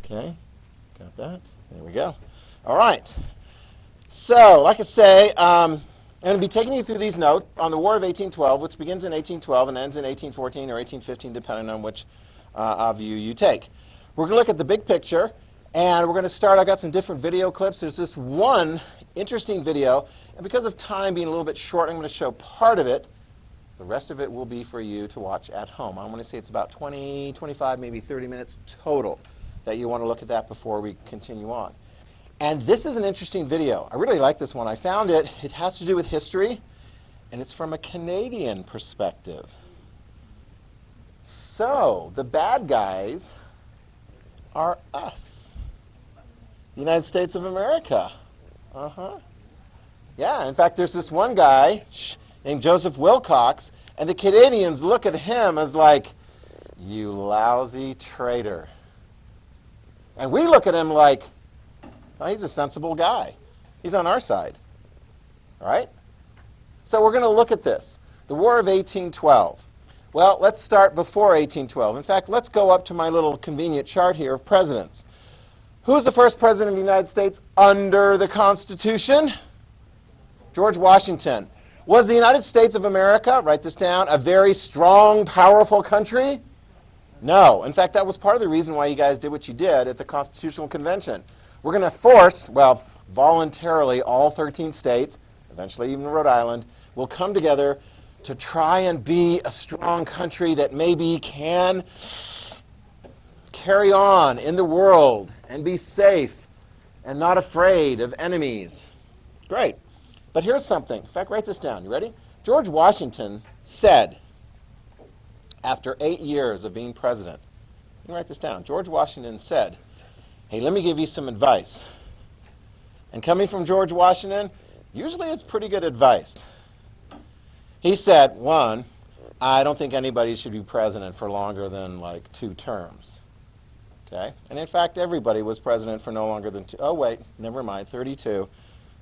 Okay, got that. There we go. All right. So, like I say, I'm going to be taking you through these notes on the War of 1812, which begins in 1812 and ends in 1814 or 1815, depending on which view you take. We're going to look at the big picture, and we're going to start. I've got some different video clips. There's this one interesting video, and because of time being a little bit short, I'm going to show part of it. The rest of it will be for you to watch at home. I want to say it's about 20, 25, maybe 30 minutes total that you want to look at that before we continue on. And this is an interesting video. I really like this one. I found it. It has to do with history, and it's from a Canadian perspective. So, the bad guys are us. The United States of America. Yeah, in fact, there's this one guy named Joseph Wilcox, and the Canadians look at him as like, you lousy traitor. And we look at him like, oh, he's a sensible guy. He's on our side. All right? So we're going to look at this. The War of 1812. Well, let's start before 1812. In fact, let's go up to my little convenient chart here of presidents. Who's the first president of the United States under the Constitution? George Washington. Was the United States of America, write this down, a very strong, powerful country? No. In fact, that was part of the reason why you guys did what you did at the Constitutional Convention. We're going to force, well, voluntarily, all 13 states, eventually even Rhode Island, will come together to try and be a strong country that maybe can carry on in the world and be safe and not afraid of enemies. Great. But here's something. In fact, write this down. You ready? George Washington said, after 8 years of being president, you can write this down. George Washington said, hey, let me give you some advice. And coming from George Washington, usually it's pretty good advice. He said, one, I don't think anybody should be president for longer than like 2 terms. Okay? And in fact, everybody was president for no longer than 2. Oh, wait, never mind, 32.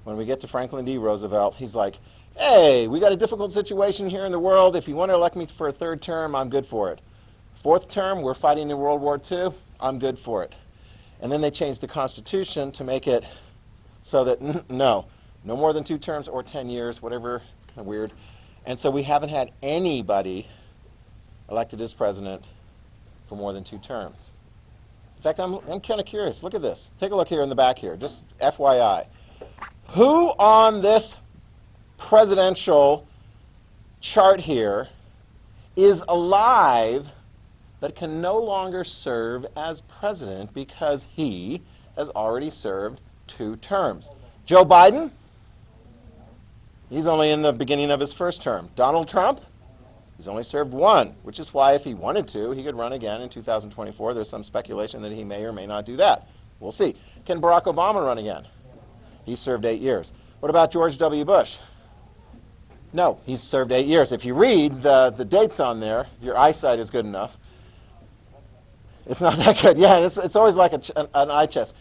When we get to Franklin D. Roosevelt, he's like, hey, we got a difficult situation here in the world. If you want to elect me for a 3rd term, I'm good for it. 4th term, we're fighting in World War II, I'm good for it. And then they changed the Constitution to make it so that, no more than 2 terms or 10 years, whatever. It's kind of weird. And so we haven't had anybody elected as president for more than 2 terms. In fact, I'm kind of curious. Look at this. Take a look here in the back here, just FYI. Who on this presidential chart here is alive but can no longer serve as president because he has already served 2 terms? Joe Biden? He's only in the beginning of his 1st term. Donald Trump? He's only served 1, which is why if he wanted to, he could run again in 2024. There's some speculation that he may or may not do that. We'll see. Can Barack Obama run again? He served 8 years. What about George W. Bush? No, he's served 8 years. If you read the dates on there, if your eyesight is good enough, it's not that good. Yeah, it's always like an eye chest.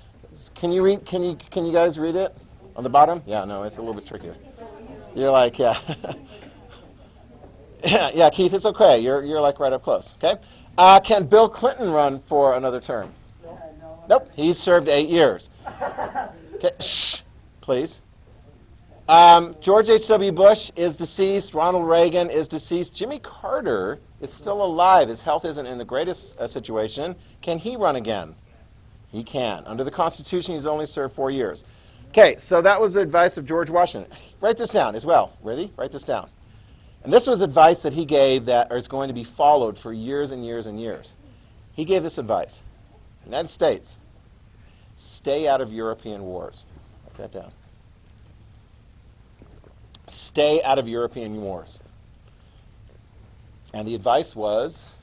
Can you read? Can you guys read it on the bottom? Yeah, no, it's a little bit trickier. You're like, yeah. Yeah, Keith, it's okay. You're like right up close. Okay. Can Bill Clinton run for another term? Nope. He's served 8 years. Okay. Shh, please. George H.W. Bush is deceased. Ronald Reagan is deceased. Jimmy Carter is still alive. His health isn't in the greatest situation. Can he run again? He can. Under the Constitution, he's only served 4 years. Okay, so that was the advice of George Washington. Write this down as well. Ready? Write this down. And this was advice that he gave that is going to be followed for years and years and years. He gave this advice. United States, stay out of European wars. Write that down. Stay out of European wars. And the advice was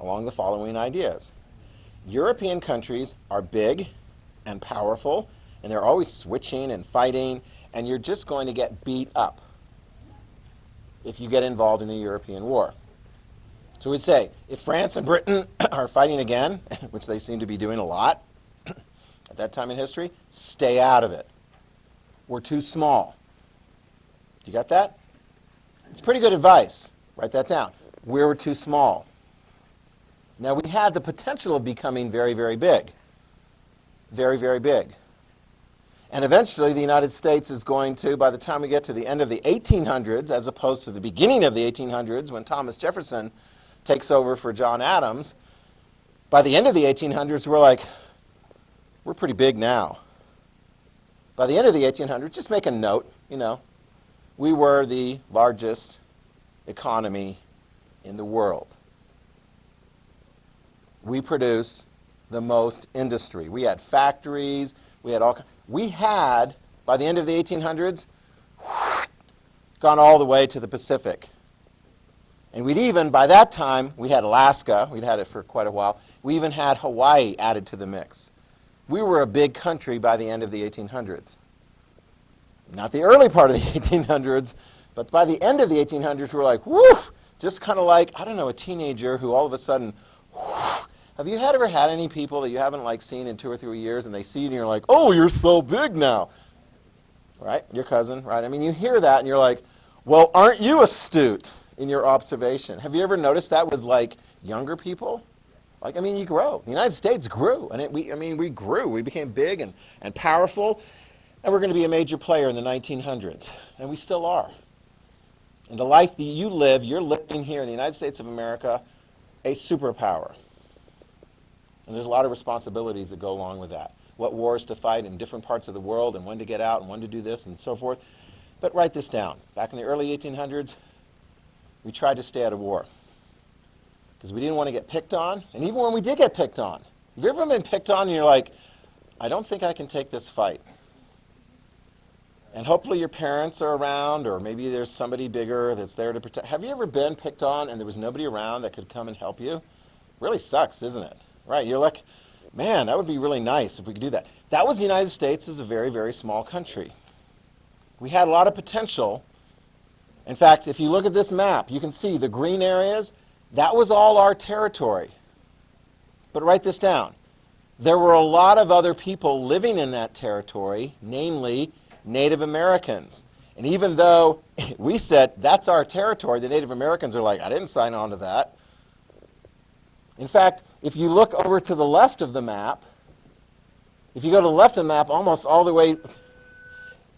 along the following ideas. European countries are big and powerful, and they're always switching and fighting, and you're just going to get beat up if you get involved in a European war. So we'd say, if France and Britain are fighting again, which they seem to be doing a lot at that time in history, stay out of it. We're too small. You got that? It's pretty good advice. Write that down. We're too small. Now, we had the potential of becoming very, very big. Very, very big. And eventually, the United States is going to, by the time we get to the end of the 1800s, as opposed to the beginning of the 1800s, when Thomas Jefferson takes over for John Adams, by the end of the 1800s, we're pretty big now. By the end of the 1800s, just make a note, we were the largest economy in the world. We produced the most industry. We had factories, we had, by the end of the 1800s, gone all the way to the Pacific. And we'd even, by that time, we had Alaska, we'd had it for quite a while, we even had Hawaii added to the mix. We were a big country by the end of the 1800s. Not the early part of the 1800s, but by the end of the 1800s, we're like, whoo, just kind of like, a teenager who all of a sudden, whoo. Have you ever had any people that you haven't seen in 2 or 3 years and they see you and you're like, oh, you're so big now? Right? Your cousin, right? You hear that and you're like, well, aren't you astute in your observation? Have you ever noticed that with younger people? You grow. The United States grew, and we grew. We became big and powerful, and we're going to be a major player in the 1900s, and we still are. And the life that you live, you're living here in the United States of America, a superpower. And there's a lot of responsibilities that go along with that. What wars to fight in different parts of the world, and when to get out, and when to do this, and so forth. But write this down. Back in the early 1800s, we tried to stay out of war, because we didn't want to get picked on. And even when we did get picked on, have you ever been picked on and you're like, I don't think I can take this fight? And hopefully your parents are around, or maybe there's somebody bigger that's there to protect. Have you ever been picked on and there was nobody around that could come and help you? Really sucks, isn't it? Right? You're like, man, that would be really nice if we could do that. That was the United States as a very, very small country. We had a lot of potential. In fact, if you look at this map, you can see the green areas. That was all our territory. But write this down. There were a lot of other people living in that territory, namely Native Americans. And even though we said that's our territory, the Native Americans are like, I didn't sign on to that. In fact, if you look over to the left of the map, if you go to the left of the map almost all the way,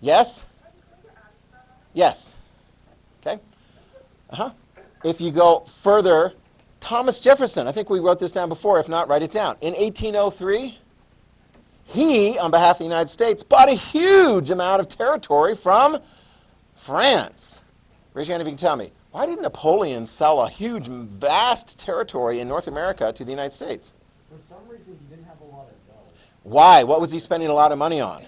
yes? Yes. Okay? If you go further, Thomas Jefferson, I think we wrote this down before, if not, write it down. In 1803, he, on behalf of the United States, bought a huge amount of territory from France. Raise your hand if you can tell me. Why did Napoleon sell a huge, vast territory in North America to the United States? For some reason, he didn't have a lot of dough. Why? What was he spending a lot of money on?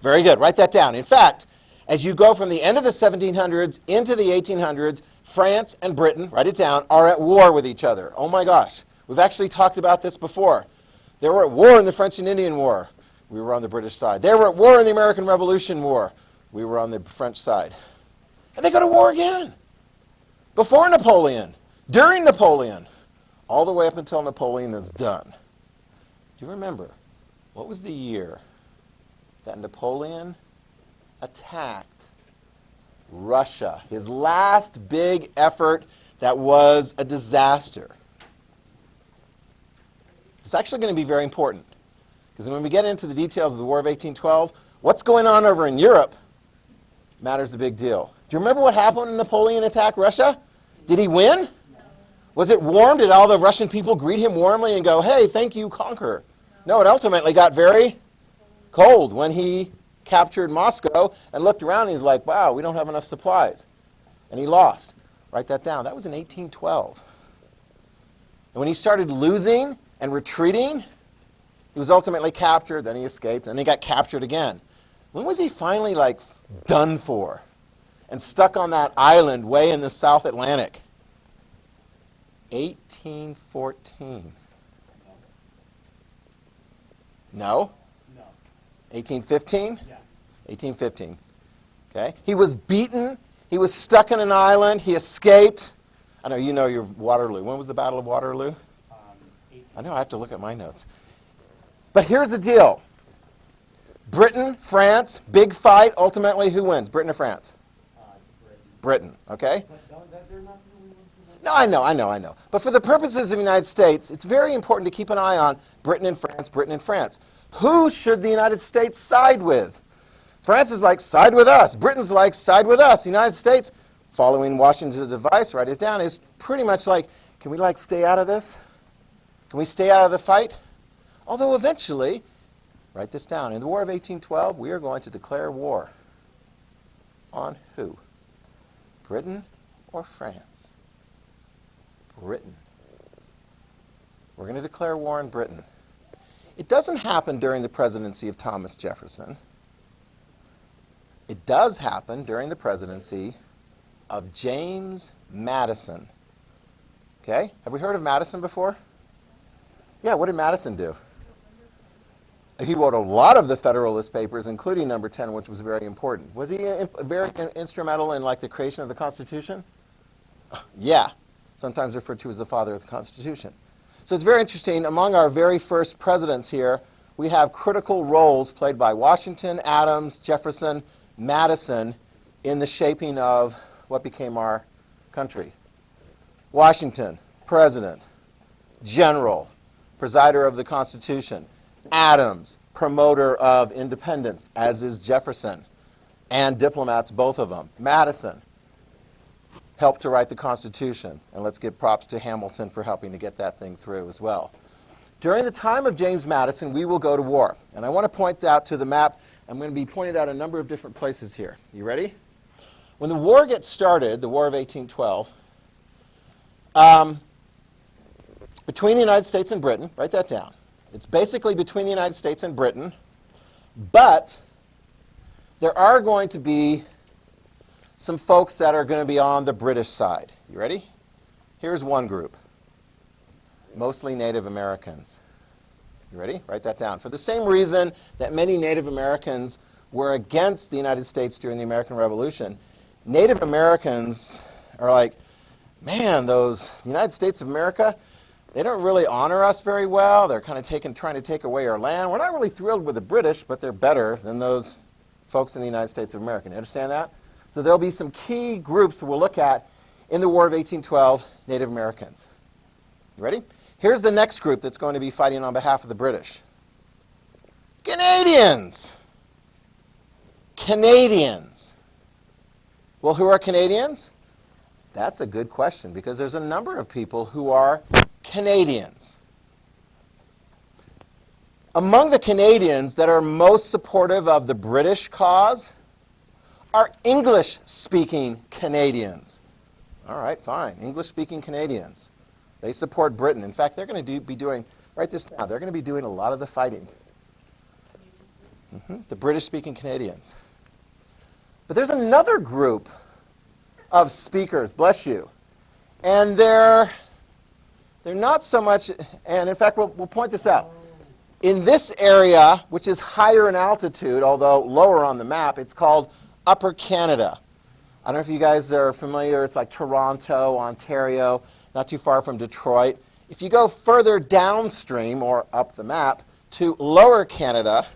Very good. Write that down. In fact, as you go from the end of the 1700s into the 1800s, France and Britain, write it down, are at war with each other. Oh my gosh. We've actually talked about this before. They were at war in the French and Indian War. We were on the British side. They were at war in the American Revolution War. We were on the French side. And they go to war again. Before Napoleon, during Napoleon, all the way up until Napoleon is done. Do you remember, what was the year that Napoleon attacked Russia? His last big effort that was a disaster. It's actually going to be very important, because when we get into the details of the War of 1812, what's going on over in Europe matters a big deal. Do you remember what happened when Napoleon attacked Russia? Did he win? Was it warm? Did all the Russian people greet him warmly and go, hey, thank you, conqueror? No, it ultimately got very cold when he captured Moscow and looked around and he's like, wow, we don't have enough supplies. And he lost. Write that down. That was in 1812. And when he started losing and retreating, he was ultimately captured, then he escaped, and he got captured again. When was he finally done for and stuck on that island way in the South Atlantic? 1814. No? No. 1815? Yeah. 1815. Okay? He was beaten. He was stuck in an island. He escaped. I know you know your Waterloo. When was the Battle of Waterloo? I know I have to look at my notes. But here's the deal. Britain, France, big fight. Ultimately, who wins? Britain or France? Britain. Britain, okay? But they're not the only ones who won. No, I know. But for the purposes of the United States, it's very important to keep an eye on Britain and France, Britain and France. Who should the United States side with? France is like, side with us. Britain's like, side with us. The United States, following Washington's advice, write it down, is pretty much like, can we like stay out of this? Can we stay out of the fight? Although eventually, write this down, in the War of 1812, we are going to declare war. On who? Britain or France? Britain. We're going to declare war on Britain. It doesn't happen during the presidency of Thomas Jefferson. It does happen during the presidency of James Madison. Okay? Have we heard of Madison before? Yeah, what did Madison do? He wrote a lot of the Federalist Papers, including number 10, which was very important. Was he very instrumental in like the creation of the Constitution? Yeah, sometimes referred to as the father of the Constitution. So it's very interesting. Among our very first presidents here, we have critical roles played by Washington, Adams, Jefferson, Madison in the shaping of what became our country. Washington, president, general, presider of the Constitution. Adams, promoter of independence, as is Jefferson, and diplomats, both of them. Madison helped to write the Constitution, and let's give props to Hamilton for helping to get that thing through as well. During the time of James Madison, we will go to war, and I want to point out to the map, I'm going to be pointing out a number of different places here. You ready? When the war gets started, the War of 1812, between the United States and Britain, write that down. It's basically between the United States and Britain, but there are going to be some folks that are going to be on the British side. You ready? Here's one group, mostly Native Americans. You ready? Write that down. For the same reason that many Native Americans were against the United States during the American Revolution, Native Americans are like, man, the United States of America, they don't really honor us very well. They're kind of trying to take away our land. We're not really thrilled with the British, but they're better than those folks in the United States of America. You understand that? So there'll be some key groups that we'll look at in the War of 1812, Native Americans. You ready? Here's the next group that's going to be fighting on behalf of the British. Canadians. Canadians. Well, who are Canadians? That's a good question because there's a number of people who are Canadians. Among the Canadians that are most supportive of the British cause are English-speaking Canadians. All right, fine. English-speaking Canadians. They support Britain. In fact, they're going to be doing, write this down, they're going to be doing a lot of the fighting. The British-speaking Canadians. But there's another group of speakers, bless you, and they're not so much, and in fact, we'll point this out. In this area, which is higher in altitude, although lower on the map, it's called Upper Canada. I don't know if you guys are familiar. It's like Toronto, Ontario, not too far from Detroit. If you go further downstream or up the map to Lower Canada,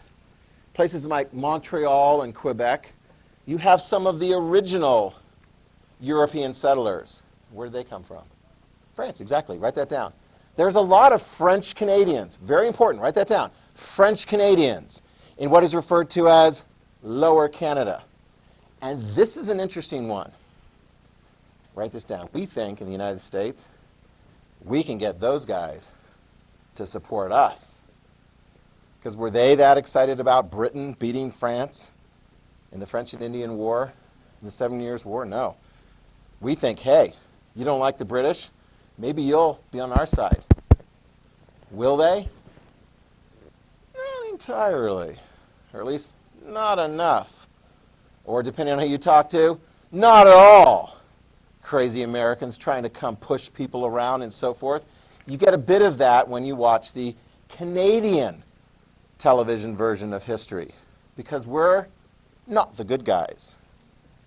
places like Montreal and Quebec, you have some of the original European settlers. Where did they come from? France, exactly. Write that down. There's a lot of French Canadians. Very important. Write that down. French Canadians in what is referred to as Lower Canada. And this is an interesting one. Write this down. We think in the United States, we can get those guys to support us. Because were they that excited about Britain beating France in the French and Indian War, in the 7 Years' War? No. We think, hey, you don't like the British? Maybe you'll be on our side. Will they? Not entirely. Or at least not enough. Or depending on who you talk to, not at all. Crazy Americans trying to come push people around and so forth. You get a bit of that when you watch the Canadian television version of history. Because we're not the good guys.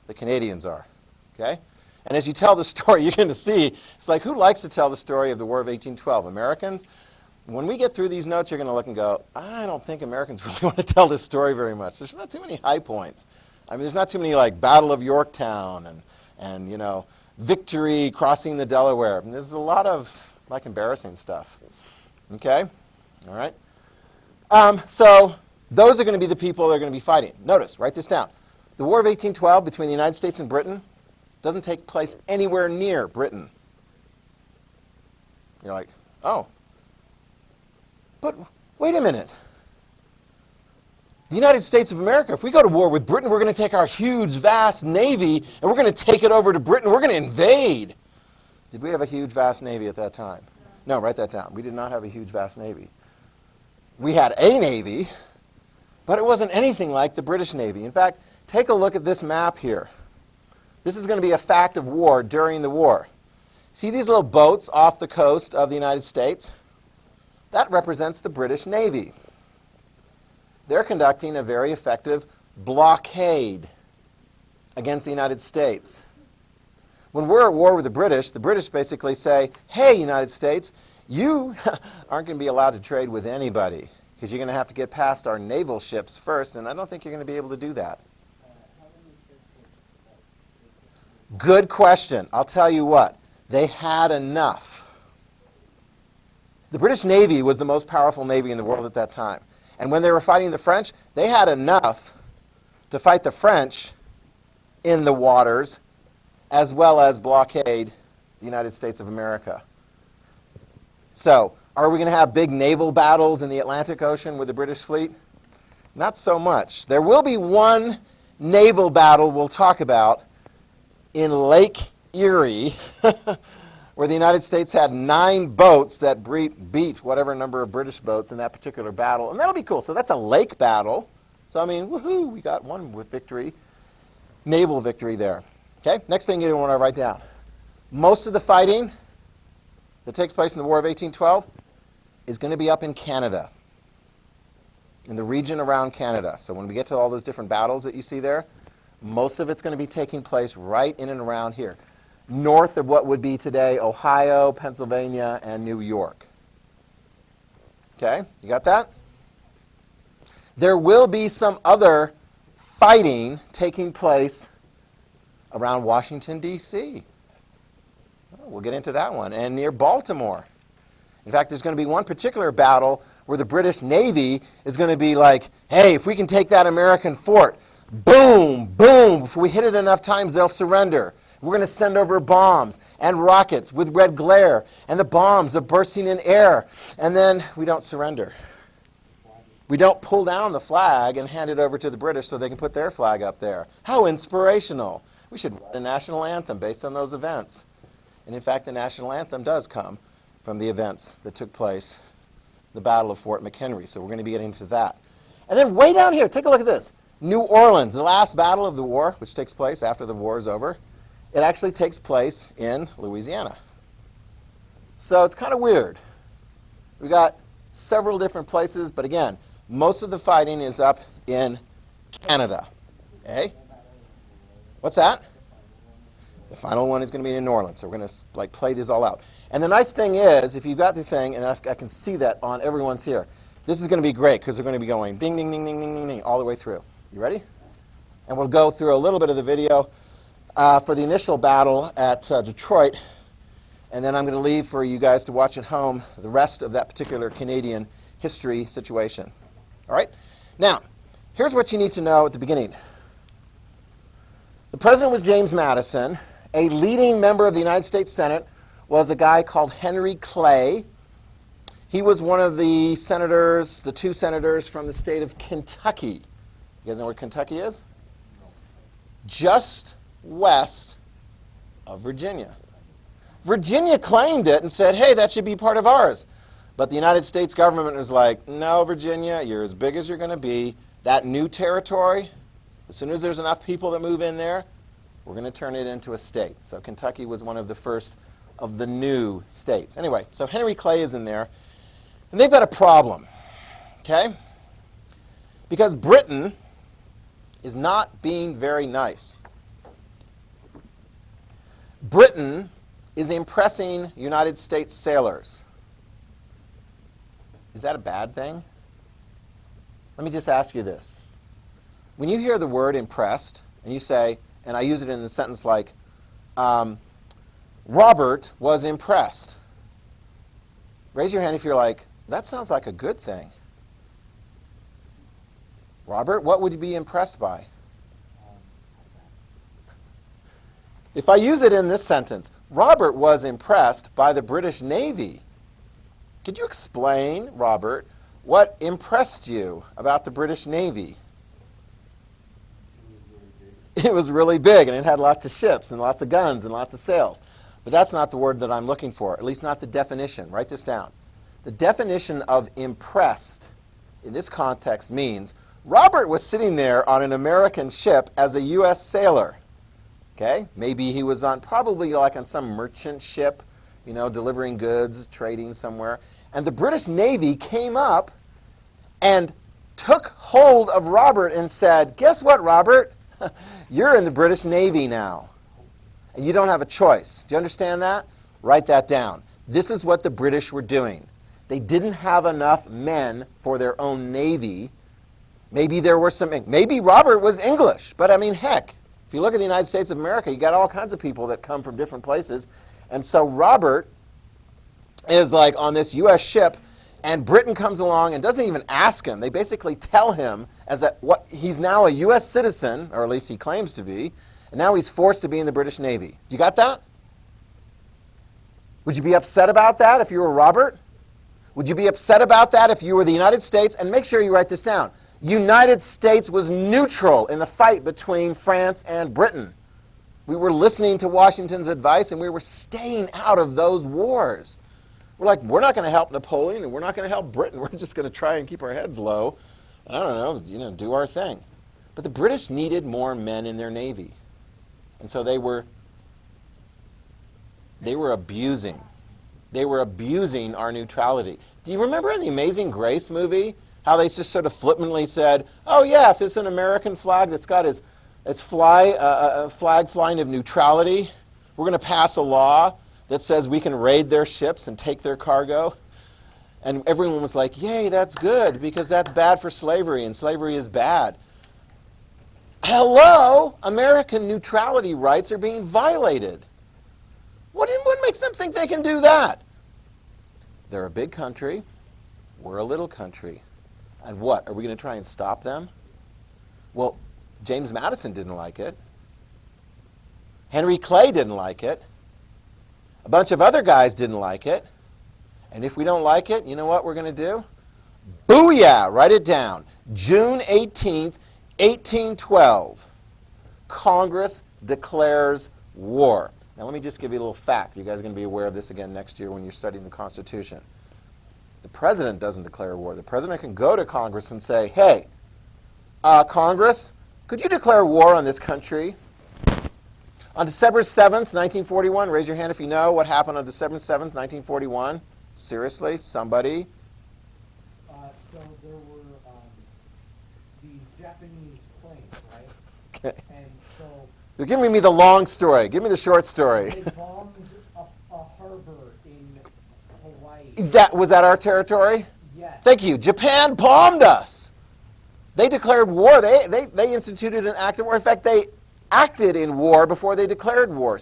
The Canadians are. Okay? And as you tell the story, you're going to see, it's like, who likes to tell the story of the War of 1812? Americans? When we get through these notes, you're going to look and go, I don't think Americans really want to tell this story very much. There's not too many high points. I mean, there's not too many like Battle of Yorktown and you know, victory, crossing the Delaware. And there's a lot of like embarrassing stuff. Okay? All right? So those are going to be the people that are going to be fighting. Notice, write this down. The War of 1812 between the United States and Britain doesn't take place anywhere near Britain. You're like, oh. But wait a minute. The United States of America, if we go to war with Britain, we're going to take our huge, vast navy, and we're going to take it over to Britain. We're going to invade. Did we have a huge, vast navy at that time? No, write that down. We did not have a huge, vast navy. We had a navy, but it wasn't anything like the British Navy. In fact, take a look at this map here. This is going to be a fact of war during the war. See these little boats off the coast of the United States? That represents the British Navy. They're conducting a very effective blockade against the United States. When we're at war with the British basically say, hey, United States, you aren't going to be allowed to trade with anybody because you're going to have to get past our naval ships first, and I don't think you're going to be able to do that. Good question. I'll tell you what. They had enough. The British Navy was the most powerful navy in the world at that time. And when they were fighting the French, they had enough to fight the French in the waters as well as blockade the United States of America. So, are we going to have big naval battles in the Atlantic Ocean with the British fleet? Not so much. There will be one naval battle we'll talk about in Lake Erie, where the United States had 9 boats that beat whatever number of British boats in that particular battle. And that'll be cool. So that's a lake battle. So, I mean, woohoo, we got one with victory, naval victory there. Okay, next thing you want to write down. Most of the fighting that takes place in the War of 1812 is going to be up in Canada, in the region around Canada. So when we get to all those different battles that you see there, most of it's going to be taking place right in and around here, north of what would be today Ohio, Pennsylvania, and New York. Okay, you got that? There will be some other fighting taking place around Washington, D.C. We'll get into that one, and near Baltimore. In fact, there's going to be one particular battle where the British Navy is going to be like, hey, if we can take that American fort, boom, boom, if we hit it enough times, they'll surrender. We're going to send over bombs and rockets with red glare, and the bombs are bursting in air, and then we don't surrender. We don't pull down the flag and hand it over to the British so they can put their flag up there. How inspirational. We should write a national anthem based on those events. And in fact, the national anthem does come from the events that took place, the Battle of Fort Mchenry. So we're going to be getting into that. And then way down here, take a look at this. New Orleans, the last battle of the war, which takes place after the war is over, it actually takes place in Louisiana. So it's kind of weird. We got several different places, but again, most of the fighting is up in Canada. Okay? What's that? The final one is going to be in New Orleans. So we're going to play these all out. And the nice thing is, if you've got the thing, and I can see that on everyone's here, this is going to be great because they're going to be going ding, ding, ding, ding, ding, ding, ding, all the way through. You ready? And we'll go through a little bit of the video for the initial battle at Detroit, and then I'm going to leave for you guys to watch at home the rest of that particular Canadian history situation. All right? Now, here's what you need to know at the beginning. The president was James Madison. A leading member of the United States Senate was a guy called Henry Clay. He was one of the senators, the 2 senators from the state of Kentucky. You guys know where Kentucky is? Just west of Virginia. Virginia claimed it and said, hey, that should be part of ours. But the United States government was like, no, Virginia, you're as big as you're going to be. That new territory, as soon as there's enough people that move in there, we're going to turn it into a state. So Kentucky was one of the first of the new states. Anyway, so Henry Clay is in there, and they've got a problem, okay? Because Britain is not being very nice. Britain is impressing United States sailors. Is that a bad thing? Let me just ask you this. When you hear the word impressed, and you say, and I use it in the sentence like, Robert was impressed. Raise your hand if you're like, that sounds like a good thing. Robert, what would you be impressed by? If I use it in this sentence, Robert was impressed by the British Navy. Could you explain, Robert, what impressed you about the British Navy? It was really big, and it had lots of ships and lots of guns and lots of sails. But that's not the word that I'm looking for, at least not the definition. Write this down. The definition of impressed in this context means Robert was sitting there on an American ship as a U.S. sailor. Okay? Maybe he was on, probably like on some merchant ship, delivering goods, trading somewhere. And the British Navy came up and took hold of Robert and said, guess what, Robert? You're in the British Navy now. And you don't have a choice. Do you understand that? Write that down. This is what the British were doing. They didn't have enough men for their own navy. Maybe there were maybe Robert was English, but I mean, heck, if you look at the United States of America, you got all kinds of people that come from different places. And so Robert is like on this U.S. ship, and Britain comes along and doesn't even ask him. They basically tell him he's now a U.S. citizen, or at least he claims to be, and now he's forced to be in the British Navy. You got that? Would you be upset about that if you were Robert? Would you be upset about that if you were the United States? And make sure you write this down. United States was neutral in the fight between France and Britain. We were listening to Washington's advice, and we were staying out of those wars. We're like, we're not going to help Napoleon, and we're not going to help Britain. We're just going to try and keep our heads low. I don't know, do our thing. But the British needed more men in their navy. And so they were abusing. They were abusing our neutrality. Do you remember in the Amazing Grace movie how they just sort of flippantly said, oh yeah, if there's an American flag that's got its flag flying of neutrality, we're going to pass a law that says we can raid their ships and take their cargo? And everyone was like, yay, that's good, because that's bad for slavery, and slavery is bad. Hello, American neutrality rights are being violated. What makes them think they can do that? They're a big country. We're a little country. And what? Are we going to try and stop them? Well, James Madison didn't like it. Henry Clay didn't like it. A bunch of other guys didn't like it. And if we don't like it, you know what we're going to do? Booyah! Write it down. June 18th, 1812. Congress declares war. Now let me just give you a little fact. You guys are going to be aware of this again next year when you're studying the Constitution. The president doesn't declare war. The president can go to Congress and say, hey, Congress, could you declare war on this country? On December 7th, 1941, raise your hand if you know what happened on December 7th, 1941. Seriously, somebody? So there were these Japanese planes, right? Okay. And so You're giving me the long story. Give me the short story. they bombed a harbor in Hawaii. Was that our territory? Yes. Thank you. Japan bombed us. They declared war. They instituted an act of war. In fact, they acted in war before they declared war.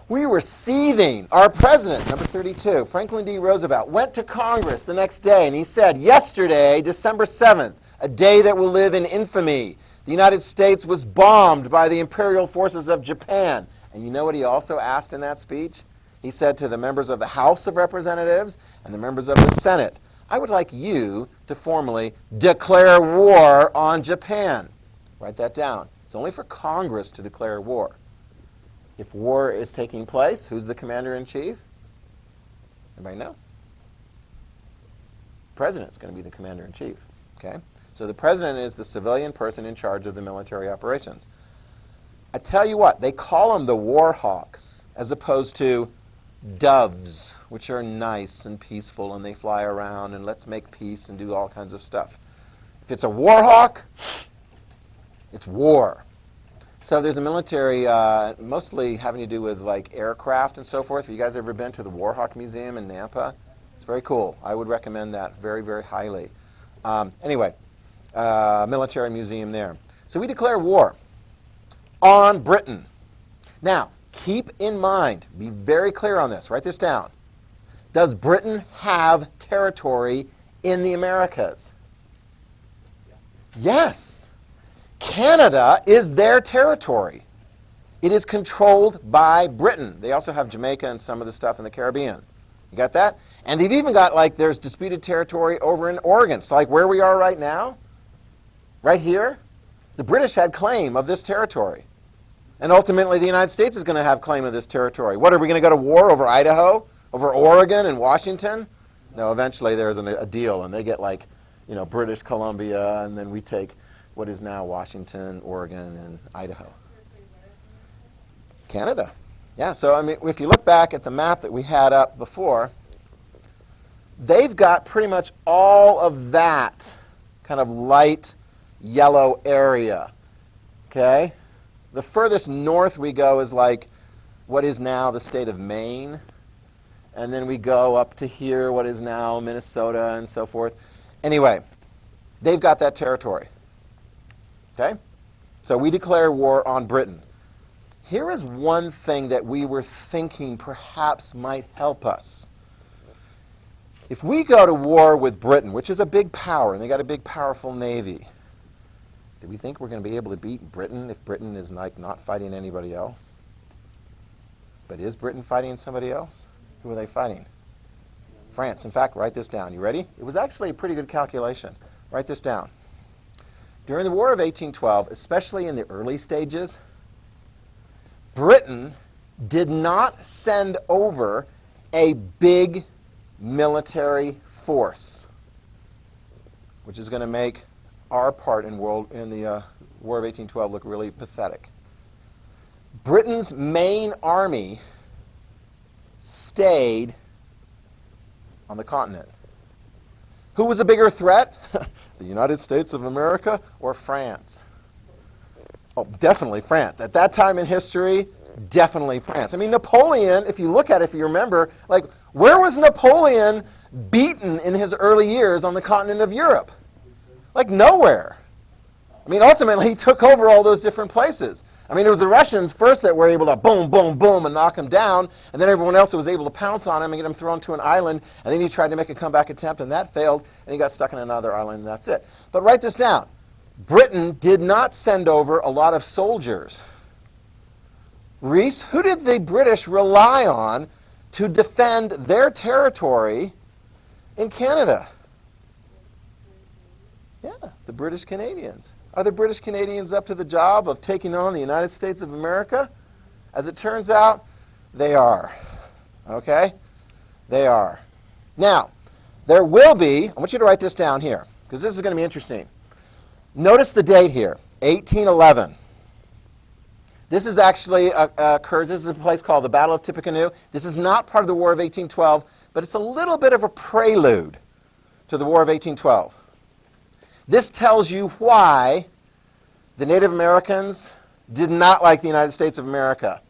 We were seething. Our president, number 32, Franklin D. Roosevelt, went to Congress the next day and he said, yesterday, December 7th, a day that will live in infamy, the United States was bombed by the imperial forces of Japan. And you know what he also asked in that speech? He said to the members of the House of Representatives and the members of the Senate, I would like you to formally declare war on Japan. Write that down. It's only for Congress to declare war. If war is taking place, who's the commander-in-chief? Anybody know? The president's going to be the commander-in-chief. Okay? So the president is the civilian person in charge of the military operations. I tell you what, they call them the war hawks as opposed to doves, which are nice and peaceful and they fly around and let's make peace and do all kinds of stuff. If it's a war hawk, it's war. So there's a military, mostly having to do with like aircraft and so forth. Have you guys ever been to the Warhawk Museum in Nampa? It's very cool. I would recommend that very, very highly. Anyway, military museum there. So we declare war on Britain. Now, Keep in mind, be very clear on this, write this down. Does Britain have territory in the Americas? Yes. Canada is their territory. It is controlled by Britain. They also have Jamaica and some of the stuff in the Caribbean. You got that? And they've even got, like, there's disputed territory over in Oregon. So, like, where we are right now, right here, the British had claim of this territory. And ultimately, the United States is going to have claim of this territory. What, are we going to go to war over Idaho? Over Oregon and Washington? No, eventually there's a deal, and they get, like, you know, British Columbia, and then we take what is now Washington, Oregon, and Idaho. Canada. Yeah, so, I mean, if you look back at the map that we had up before, they've got pretty much all of that kind of light yellow area, okay? The furthest north we go is like what is now the state of Maine, and then we go up to here, what is now Minnesota and so forth. Anyway, they've got that territory, okay? So we declare war on Britain. Here is one thing that we were thinking perhaps might help us. If we go to war with Britain, which is a big power, and they got a big, powerful navy, do we think we're going to be able to beat Britain if Britain is like not fighting anybody else? But is Britain fighting somebody else? Who are they fighting? France. In fact, write this down. You ready? It was actually a pretty good calculation. Write this down. During the War of 1812, especially in the early stages, Britain did not send over a big military force, which is going to make our part in the War of 1812 look really pathetic. Britain's main army stayed on the continent. Who was a bigger threat? The United States of America or France? Oh, definitely France. At that time in history, definitely France. I mean, Napoleon, if you look at it, if you remember, like, where was Napoleon beaten in his early years on the continent of Europe? Like, nowhere. I mean, ultimately, he took over all those different places. I mean, it was the Russians first that were able to boom, boom, boom, and knock him down, and then everyone else was able to pounce on him and get him thrown to an island, and then he tried to make a comeback attempt, and that failed, and he got stuck in another island, and that's it. But write this down. Britain did not send over a lot of soldiers. Reese, who did the British rely on to defend their territory in Canada? Yeah, the British Canadians. Are the British Canadians up to the job of taking on the United States of America? As it turns out, they are. Okay? They are. Now, there will be, I want you to write this down here, because this is going to be interesting. Notice the date here, 1811. This is actually occurs, this is a place called the Battle of Tippecanoe. This is not part of the War of 1812, but it's a little bit of a prelude to the War of 1812. This tells you why the Native Americans did not like the United States of America.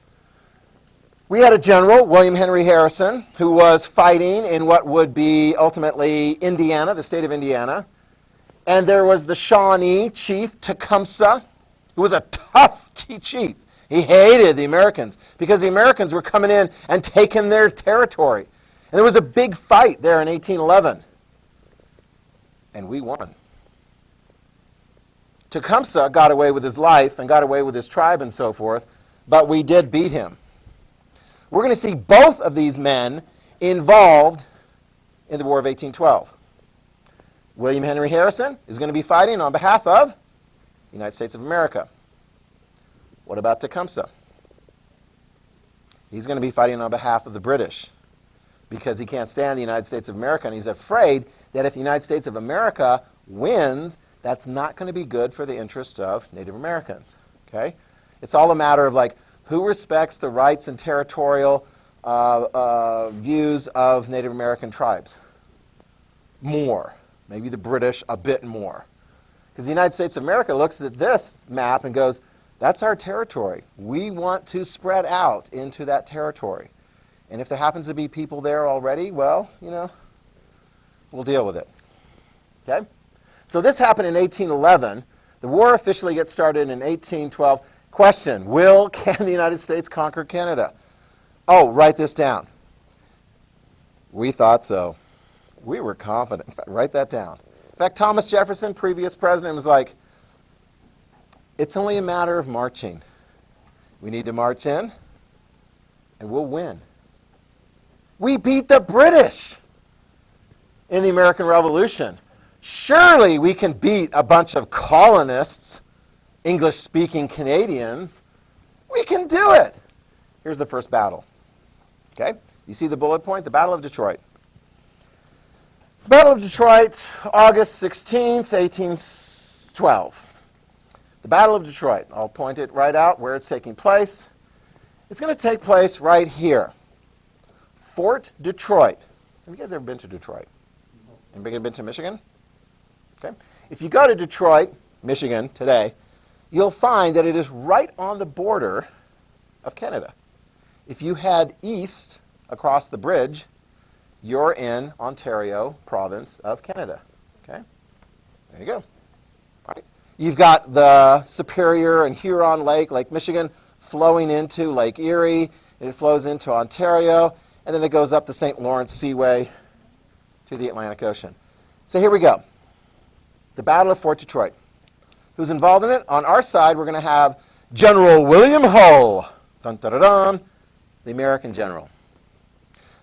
We had a general, William Henry Harrison, who was fighting in what would be ultimately Indiana, the state of Indiana. And there was the Shawnee chief, Tecumseh, who was a tough chief. He hated the Americans because the Americans were coming in and taking their territory. And there was a big fight there in 1811. And we won. Tecumseh got away with his life and got away with his tribe and so forth, but we did beat him. We're going to see both of these men involved in the War of 1812. William Henry Harrison is going to be fighting on behalf of the United States of America. What about Tecumseh? He's going to be fighting on behalf of the British because he can't stand the United States of America, and he's afraid that if the United States of America wins, that's not going to be good for the interest of Native Americans. Okay? It's all a matter of, like, who respects the rights and territorial views of Native American tribes? More. Maybe the British a bit more. Because the United States of America looks at this map and goes, that's our territory. We want to spread out into that territory. And if there happens to be people there already, well, you know, we'll deal with it. Okay? So this happened in 1811. The war officially gets started in 1812. Question, can the United States conquer Canada? Oh, write this down. We thought so. We were confident. In fact, write that down. In fact, Thomas Jefferson, previous president, was like, it's only a matter of marching. We need to march in, and we'll win. We beat the British in the American Revolution. Surely we can beat a bunch of colonists, English-speaking Canadians. We can do it. Here's the first battle. Okay? You see the bullet point? The Battle of Detroit. The Battle of Detroit, August 16th, 1812. The Battle of Detroit. I'll point it right out where it's taking place. It's going to take place right here. Fort Detroit. Have you guys ever been to Detroit? Anybody been to Michigan? Okay. If you go to Detroit, Michigan, today, you'll find that it is right on the border of Canada. If you head east across the bridge, you're in Ontario province of Canada. Okay? There you go. All right. You've got the Superior and Huron Lake Michigan, flowing into Lake Erie, and it flows into Ontario, and then it goes up the St. Lawrence Seaway to the Atlantic Ocean. So here we go. The Battle of Fort Detroit. Who's involved in it? On our side, we're going to have General William Hull, dun, dun, dun, dun, the American general.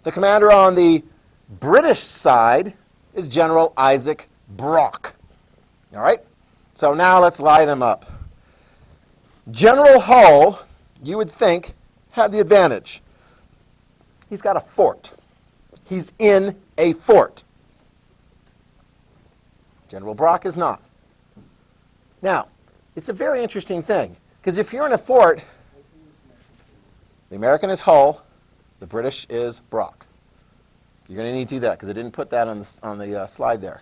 The commander on the British side is General Isaac Brock. All right? So now let's lie them up. General Hull, you would think, had the advantage. He's got a fort. He's in a fort. General Brock is not. Now, it's a very interesting thing, because if you're in a fort, the American is Hull, the British is Brock. You're going to need to do that, because I didn't put that on the slide there.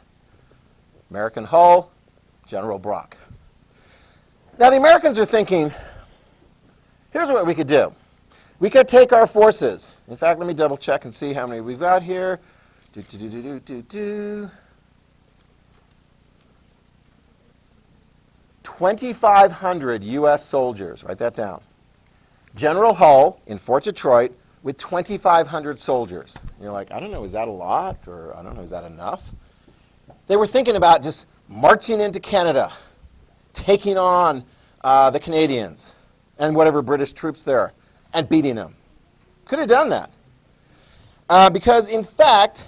American Hull, General Brock. Now, the Americans are thinking, here's what we could do. We could take our forces. In fact, let me double check and see how many we've got here. 2,500 U.S. soldiers. Write that down. General Hull in Fort Detroit with 2,500 soldiers. You're like, I don't know, is that a lot? Or I don't know, is that enough? They were thinking about just marching into Canada, taking on the Canadians and whatever British troops there, and beating them. Could have done that. Because, in fact,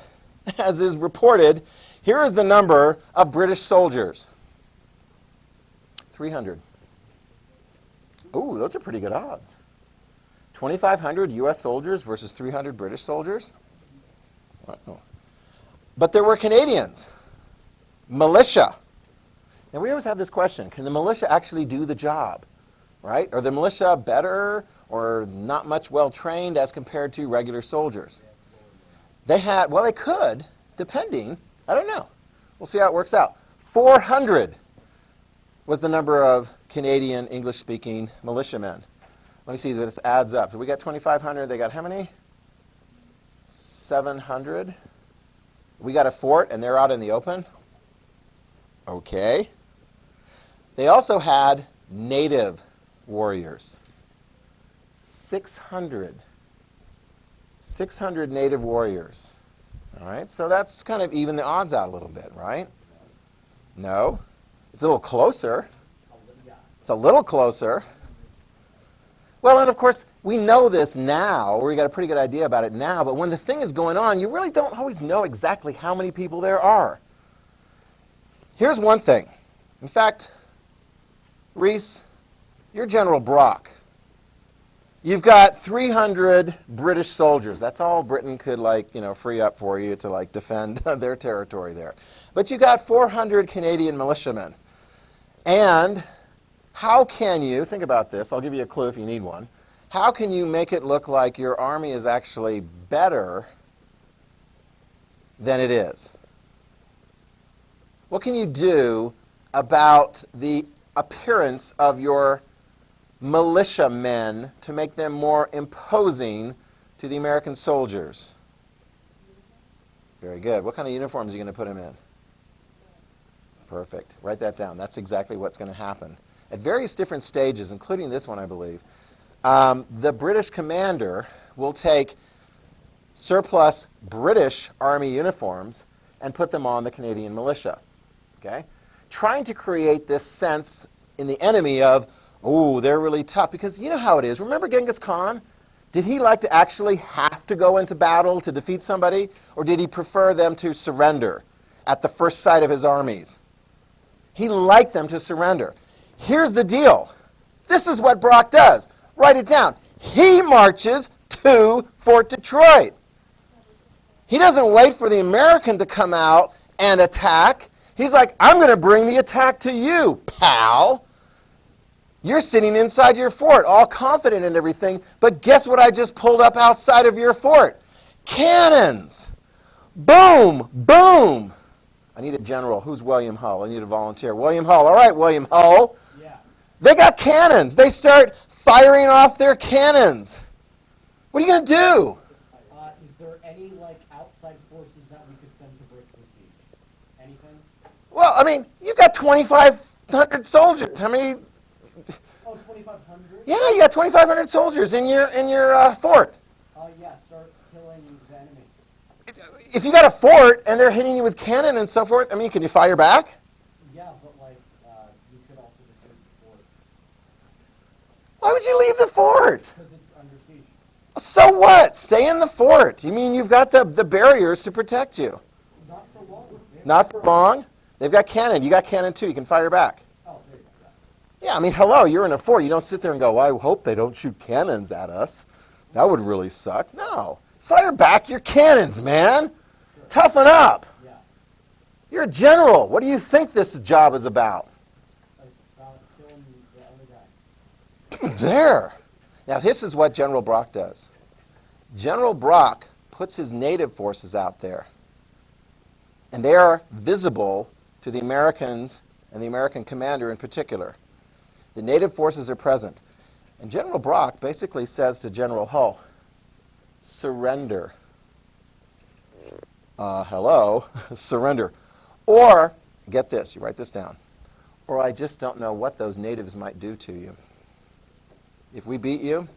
as is reported, here is the number of British soldiers. 300. Ooh, those are pretty good odds. 2,500 U.S. soldiers versus 300 British soldiers? Wow. But there were Canadians. Militia. Now, we always have this question. Can the militia actually do the job? Right? Are the militia better or not much well-trained as compared to regular soldiers? They could, depending. I don't know. We'll see how it works out. 400 was the number of Canadian English-speaking militiamen. Let me see if this adds up. So we got 2,500. They got how many? 700. We got a fort, and they're out in the open. Okay. They also had native warriors. 600. 600 native warriors. All right, so that's kind of even the odds out a little bit, right? No. It's a little closer. It's a little closer. Well, and of course, we know this now, or we got a pretty good idea about it now, but when the thing is going on, you really don't always know exactly how many people there are. Here's one thing. In fact, Reese, you're General Brock. You've got 300 British soldiers. That's all Britain could, free up for you to, defend their territory there. But you got 400 Canadian militiamen. And how can you, think about this, I'll give you a clue if you need one, how can you make it look like your army is actually better than it is? What can you do about the appearance of your militiamen to make them more imposing to the American soldiers? Very good. What kind of uniforms are you going to put them in? Perfect. Write that down. That's exactly what's going to happen. at various different stages, including this one, I believe, the British commander will take surplus British Army uniforms and put them on the Canadian militia, okay? Trying to create this sense in the enemy of, oh, they're really tough, because you know how it is. Remember Genghis Khan? Did he like to actually have to go into battle to defeat somebody, or did he prefer them to surrender at the first sight of his armies? He liked them to surrender. Here's the deal. This is what Brock does. Write it down. He marches to Fort Detroit. He doesn't wait for the American to come out and attack. He's like, I'm going to bring the attack to you, pal. You're sitting inside your fort, all confident in everything, but guess what I just pulled up outside of your fort? Cannons. Boom, boom. I need a general. Who's William Hull? I need a volunteer. William Hull. All right, William Hull. Yeah. They got cannons. They start firing off their cannons. What are you going to do? Is there any outside forces that we could send to break the siege? Anything? Well, I mean, you've got 2,500 soldiers. How many? Oh, 2,500? Yeah, you got 2,500 soldiers in your fort. Yeah, start killing the enemy. If you got a fort and they're hitting you with cannon and so forth, I mean, can you fire back? Yeah, but you could also just leave the fort. Why would you leave the fort? Because it's under siege. So what? Stay in the fort. You mean you've got the barriers to protect you? Not for long. Not for long? They've got cannon. You got cannon too. You can fire back. Oh, there you go. Yeah, I mean, hello, you're in a fort. You don't sit there and go, well, I hope they don't shoot cannons at us. That would really suck. No. Fire back your cannons, man. Sure. Toughen up. Yeah. You're a general. What do you think this job is about? It's about killing the other guy. There. Now, this is what General Brock does. General Brock puts his native forces out there, and they are visible to the Americans and the American commander in particular. The native forces are present. And General Brock basically says to General Hull, surrender. Hello, surrender. Or, get this, you write this down, or I just don't know what those natives might do to you. If we beat you,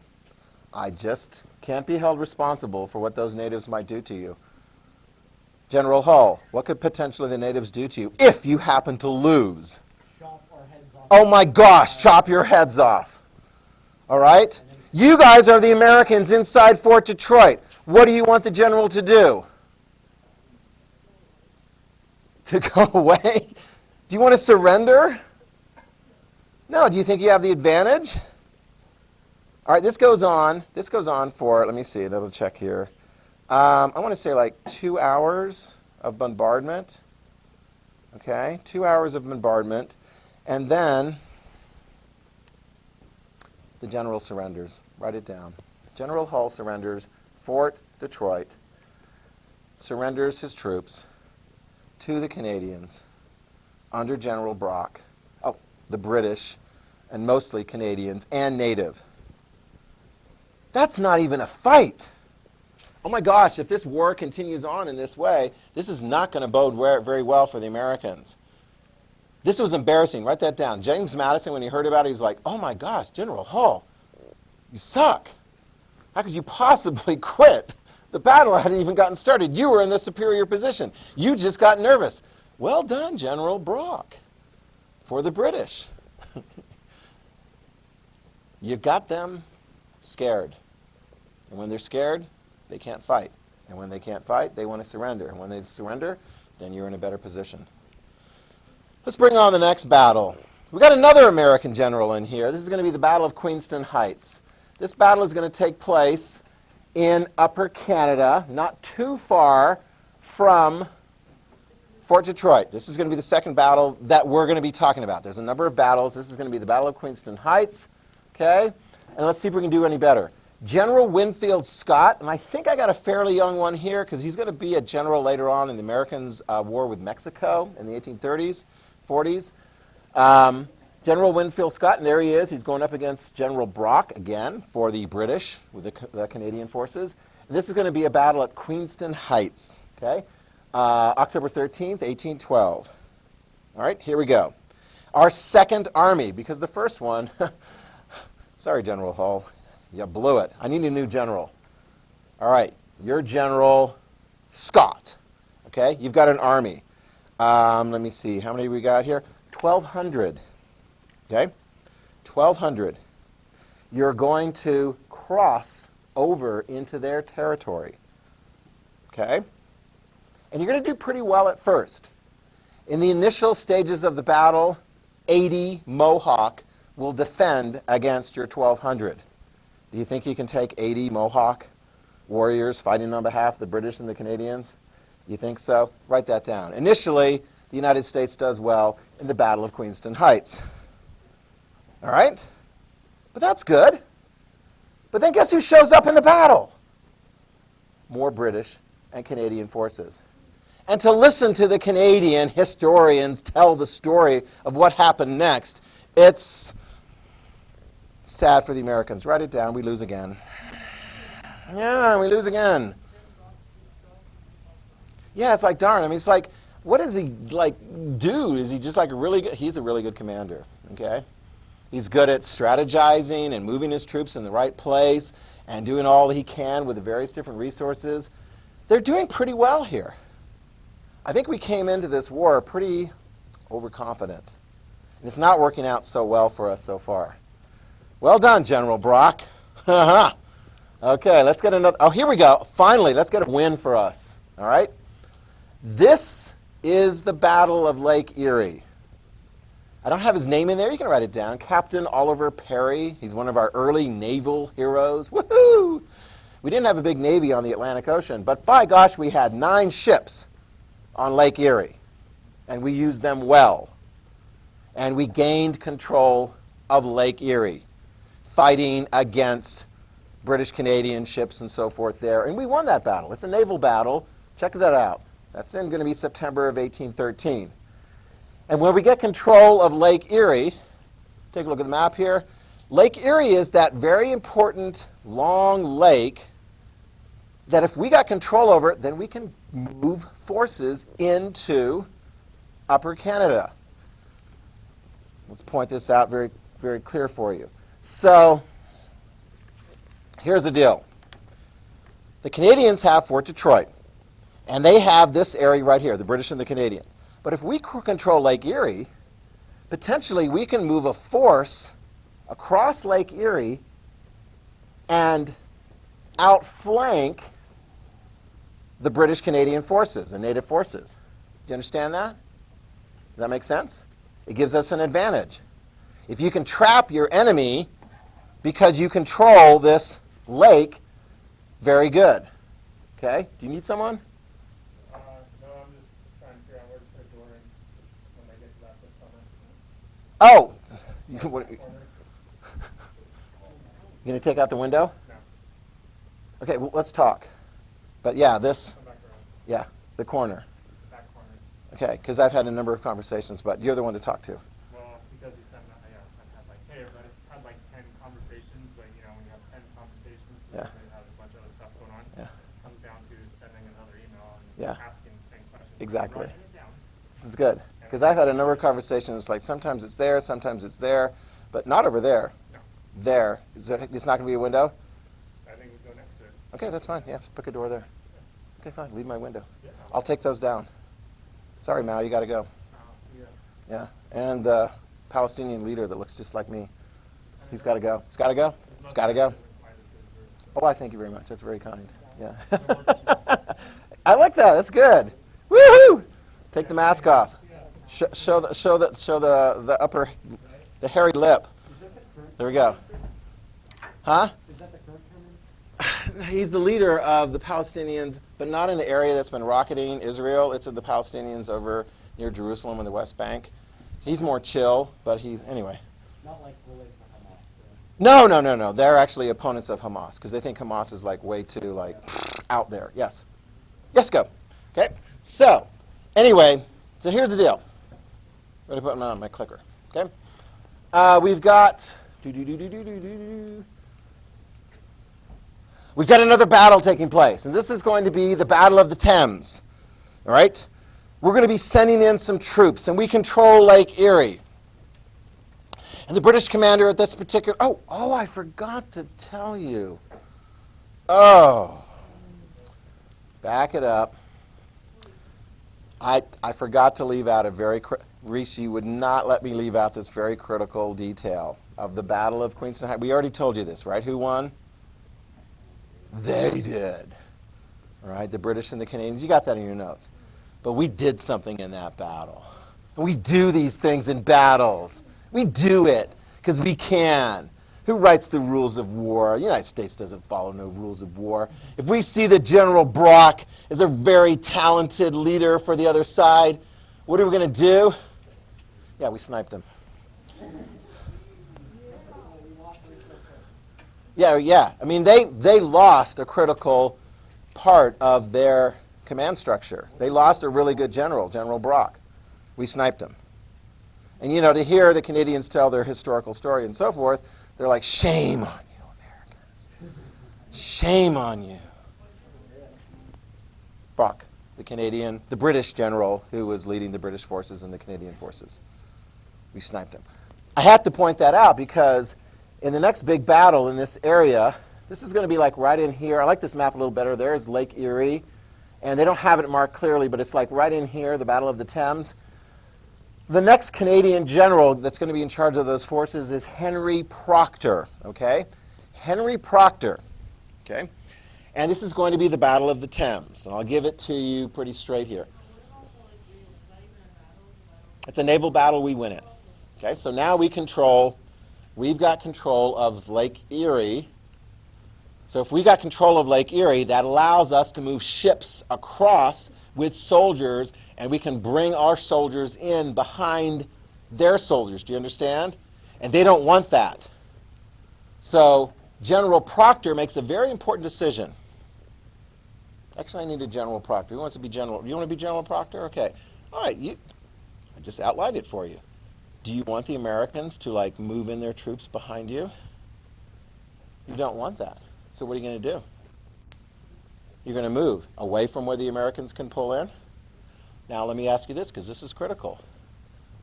I just can't be held responsible for what those natives might do to you. General Hull, what could potentially the natives do to you if you happen to lose? Chop our heads off. Oh my gosh, chop your heads off. All right? You guys are the Americans inside Fort Detroit. What do you want the general to do? To go away? Do you want to surrender? No, do you think you have the advantage? All right, this goes on for, let me see, double check here. I want to say 2 hours of bombardment. Okay, 2 hours of bombardment. And then the general surrenders. Write it down. General Hull surrenders Fort Detroit, surrenders his troops to the Canadians under General Brock. Oh, the British, and mostly Canadians and native. That's not even a fight. Oh my gosh, if this war continues on in this way, this is not going to bode very well for the Americans. This was embarrassing. Write that down. James Madison, when he heard about it, he was like, oh my gosh, General Hull, you suck. How could you possibly quit? The battle hadn't even gotten started. You were in the superior position. You just got nervous. Well done, General Brock, for the British. You got them scared. And when they're scared, they can't fight. And when they can't fight, they want to surrender. And when they surrender, then you're in a better position. Let's bring on the next battle. We've got another American general in here. This is going to be the Battle of Queenston Heights. This battle is going to take place in Upper Canada, not too far from Fort Detroit. This is going to be the second battle that we're going to be talking about. There's a number of battles. This is going to be the Battle of Queenston Heights. Okay? And let's see if we can do any better. General Winfield Scott, and I think I got a fairly young one here because he's going to be a general later on in the Americans' war with Mexico in the 1830s, 40s. General Winfield Scott, and there he is. He's going up against General Brock again for the British with the Canadian forces. And this is going to be a battle at Queenston Heights, okay? October 13th, 1812. All right, here we go. Our second army, because the first one, sorry, General Hull, you blew it. I need a new general. All right, you're General Scott. Okay, you've got an army. Let me see, how many we got here? 1,200. Okay, 1,200. You're going to cross over into their territory. Okay, and you're going to do pretty well at first. In the initial stages of the battle, 80 Mohawk will defend against your 1,200. Do you think you can take 80 Mohawk warriors fighting on behalf of the British and the Canadians? You think so? Write that down. Initially, the United States does well in the Battle of Queenston Heights. All right? But that's good. But then guess who shows up in the battle? More British and Canadian forces. And to listen to the Canadian historians tell the story of what happened next, it's sad for the Americans. Write it down. We lose again. Yeah, we lose again. Yeah, it's like, darn. I mean, it's like, what does he, like, do? Is he just like a really good, he's a really good commander, okay? He's good at strategizing and moving his troops in the right place and doing all he can with the various different resources. They're doing pretty well here. I think we came into this war pretty overconfident. And it's not working out so well for us so far. Well done, General Brock. Okay, let's get another, oh, here we go. Finally, let's get a win for us, all right? This is the Battle of Lake Erie. I don't have his name in there. You can write it down. Captain Oliver Perry. He's one of our early naval heroes. Woohoo! We didn't have a big navy on the Atlantic Ocean, but by gosh, we had 9 ships on Lake Erie, and we used them well. And we gained control of Lake Erie, fighting against British Canadian ships and so forth there, and we won that battle. It's a naval battle. Check that out. That's going to be September of 1813. And when we get control of Lake Erie, take a look at the map here. Lake Erie is that very important long lake that if we got control over it, then we can move forces into Upper Canada. Let's point this out very, very clear for you. So here's the deal. The Canadians have Fort Detroit, and they have this area right here, the British and the Canadians. But if we control Lake Erie, potentially we can move a force across Lake Erie and outflank the British Canadian forces, the native forces. Do you understand that? Does that make sense? It gives us an advantage. If you can trap your enemy because you control this lake, very good. Okay? Do you need someone? No, I'm just trying to figure out where to put door in when I get to that this summer. Oh! You going to take out the window? No. Okay, well, let's talk. But yeah, this, Come back around. yeah, the corner. Back corner. Okay, because I've had a number of conversations, but you're the one to talk to. Well, because you said that, yeah, I've had like, hey, everybody, I've had like 10 conversations, but you know, when you have 10 conversations, Yeah. and you have a bunch of other stuff going on, Yeah. it comes down to sending another email and Yeah. asking the same questions. Exactly. Writing it down. This is good. Because I've had a number of conversations, like sometimes it's there, but not over there. No. There. It's not going to be a window? I think we go next to it. Okay, that's fine. Yeah, just pick a door there. Okay, fine. Leave my window. Yeah. I'll take those down. Sorry, Mal, you got to go. Yeah. Yeah. And the Palestinian leader that looks just like me. He's got to go. He's got to go. He's got to go. Oh, I thank you very much. That's very kind. Yeah. I like that. That's good. Woohoo! Take the mask off. Show the upper, the hairy lip. There we go. Huh? Is that the current Kerman? He's the leader of the Palestinians, but not in the area that's been rocketing Israel. It's of the Palestinians over near Jerusalem and the West Bank. He's more chill, but he's, anyway. Not like bullet for Hamas. No. They're actually opponents of Hamas because they think Hamas is like way too like out there. Yes. Yes, go. Okay. So, anyway, so here's the deal. I'm going to put on my clicker. Okay. We've got we've got another battle taking place, and this is going to be the Battle of the Thames. All right? We're going to be sending in some troops, and we control Lake Erie. And the British commander at this particular, I forgot to tell you. Back it up. I forgot to leave out a very, Reese, you would not let me leave out this very critical detail of the Battle of Queenston. We already told you this, right? Who won? They did. All right, the British and the Canadians. You got that in your notes. But we did something in that battle. We do these things in battles. We do it because we can. Who writes the rules of war? The United States doesn't follow no rules of war. If we see that General Brock is a very talented leader for the other side, what are we going to do? Yeah, we sniped him. Yeah. I mean, they lost a critical part of their command structure. They lost a really good general, General Brock. We sniped him. And, to hear the Canadians tell their historical story and so forth, they're like, shame on you, Americans. Shame on you. Brock, the British general who was leading the British forces and the Canadian forces. We sniped him. I had to point that out because in the next big battle in this area, this is going to be like right in here. I like this map a little better. There's Lake Erie. And they don't have it marked clearly, but it's like right in here, the Battle of the Thames. The next Canadian general that's going to be in charge of those forces is Henry Proctor, okay? Henry Proctor, okay? And this is going to be the Battle of the Thames. And I'll give it to you pretty straight here. It's a naval battle, we win it. Okay, so now we've got control of Lake Erie. So if we got control of Lake Erie, that allows us to move ships across with soldiers, and we can bring our soldiers in behind their soldiers. Do you understand? And they don't want that. So General Proctor makes a very important decision. Actually, I need a General Proctor. Who wants to be General? You want to be General Proctor? Okay. All right. I just outlined it for you. Do you want the Americans to move in their troops behind you? You don't want that. So what are you going to do? You're going to move away from where the Americans can pull in? Now let me ask you this, because this is critical.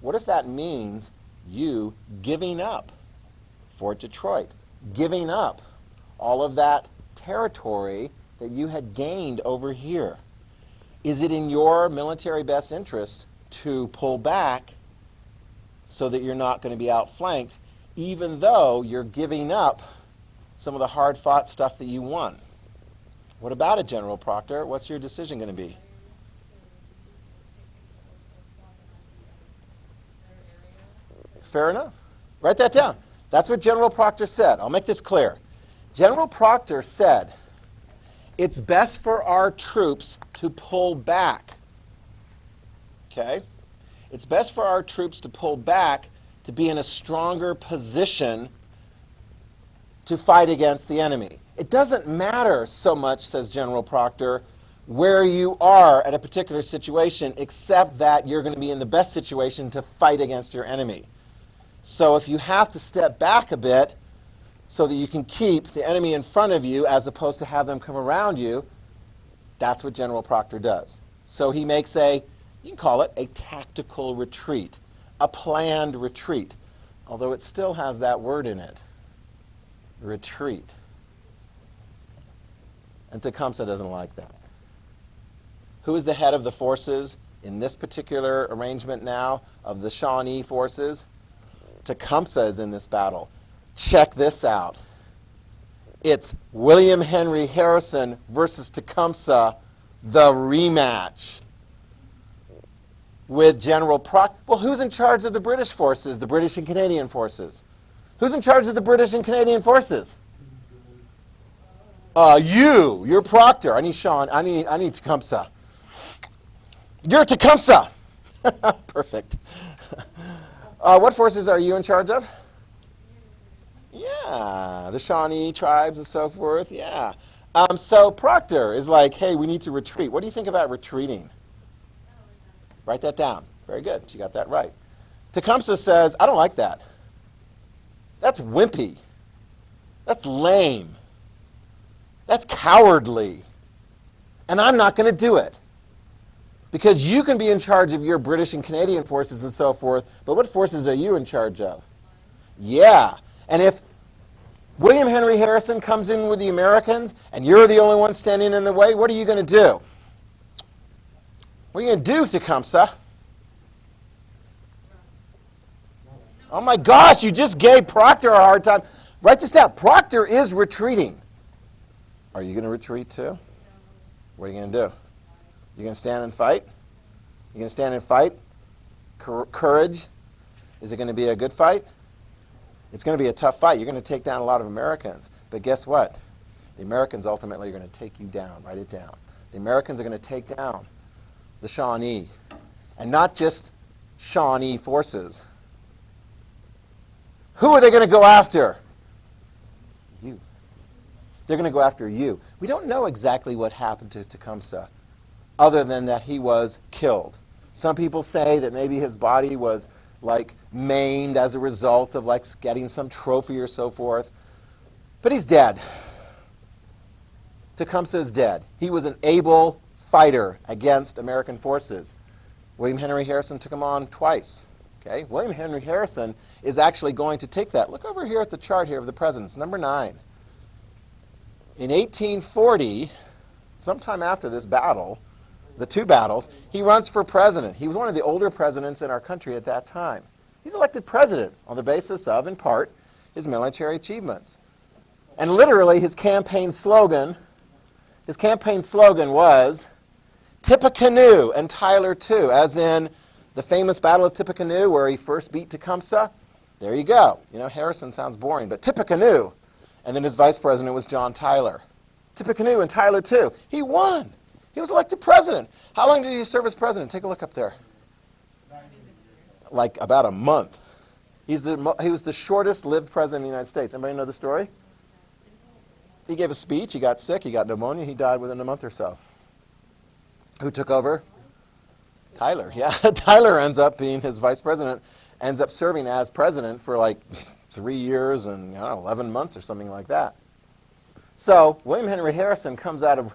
What if that means you giving up Fort Detroit, giving up all of that territory that you had gained over here? Is it in your military best interest to pull back so that you're not going to be outflanked, even though you're giving up some of the hard-fought stuff that you won? What about it, General Proctor? What's your decision going to be? Fair enough. Write that down. That's what General Proctor said. I'll make this clear. General Proctor said, it's best for our troops to pull back. Okay? It's best for our troops to pull back to be in a stronger position to fight against the enemy. It doesn't matter so much, says General Proctor, where you are at a particular situation, except that you're going to be in the best situation to fight against your enemy. So if you have to step back a bit so that you can keep the enemy in front of you as opposed to have them come around you, that's what General Proctor does. So he makes you can call it a tactical retreat, a planned retreat, although it still has that word in it, retreat. And Tecumseh doesn't like that. Who is the head of the forces in this particular arrangement now of the Shawnee forces? Tecumseh is in this battle. Check this out. It's William Henry Harrison versus Tecumseh, the rematch with General Proctor. Well, who's in charge of the British forces, the British and Canadian forces? Who's in charge of the British and Canadian forces? You're Proctor. I need Sean. I need Tecumseh. You're Tecumseh. Perfect. What forces are you in charge of? Yeah, the Shawnee tribes and so forth. Yeah. So Proctor is like, hey, we need to retreat. What do you think about retreating? Write that down. Very good. You got that right. Tecumseh says, I don't like that. That's wimpy. That's lame. That's cowardly. And I'm not going to do it. Because you can be in charge of your British and Canadian forces and so forth, but what forces are you in charge of? Yeah. And if William Henry Harrison comes in with the Americans and you're the only one standing in the way, what are you going to do? What are you going to do, Tecumseh? Oh my gosh, you just gave Proctor a hard time. Write this down. Proctor is retreating. Are you going to retreat too? What are you going to do? You going to stand and fight? You going to stand and fight? Courage? Is it going to be a good fight? It's going to be a tough fight. You're going to take down a lot of Americans. But guess what? The Americans ultimately are going to take you down. Write it down. The Americans are going to take down the Shawnee. And not just Shawnee forces. Who are they going to go after? You. They're going to go after you. We don't know exactly what happened to Tecumseh, other than that he was killed. Some people say that maybe his body was like maimed as a result of like getting some trophy or so forth. But he's dead. Tecumseh is dead. He was an able fighter against American forces. William Henry Harrison took him on twice. Okay? William Henry Harrison is actually going to take that. Look over here at the chart here of the presidents, number 9. In 1840, sometime after this battle, the two battles, he runs for president. He was one of the older presidents in our country at that time. He's elected president on the basis of, in part, his military achievements. And literally, his campaign slogan was, Tippecanoe and Tyler too, as in the famous Battle of Tippecanoe where he first beat Tecumseh. There you go. You know, Harrison sounds boring, but Tippecanoe. And then his vice president was John Tyler. Tippecanoe and Tyler too. He won. He was elected president. How long did he serve as president? Take a look up there. Like about a month. He was the shortest lived president of the United States. Anybody know the story? He gave a speech. He got sick. He got pneumonia. He died within a month or so. Who took over? Tyler. Yeah, Tyler ends up being his vice president, ends up serving as president for like 3 years and 11 months or something like that. So William Henry Harrison comes out of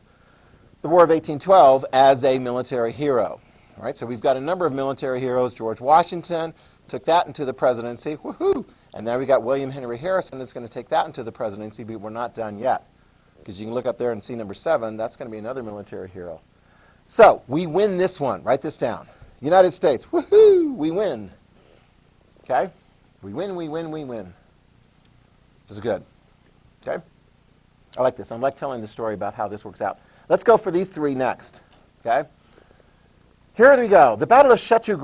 the War of 1812 as a military hero. All right, so we've got a number of military heroes. George Washington took that into the presidency. Woohoo! And now we got William Henry Harrison that's going to take that into the presidency, but we're not done yet. Because you can look up there and see number 7. That's going to be another military hero. So we win this one. Write this down. United States. Woohoo! We win. Okay? We win, we win, we win. This is good. Okay? I like this. I like telling the story about how this works out. Let's go for these 3 next. Okay? Here we go. The Battle of Chateau,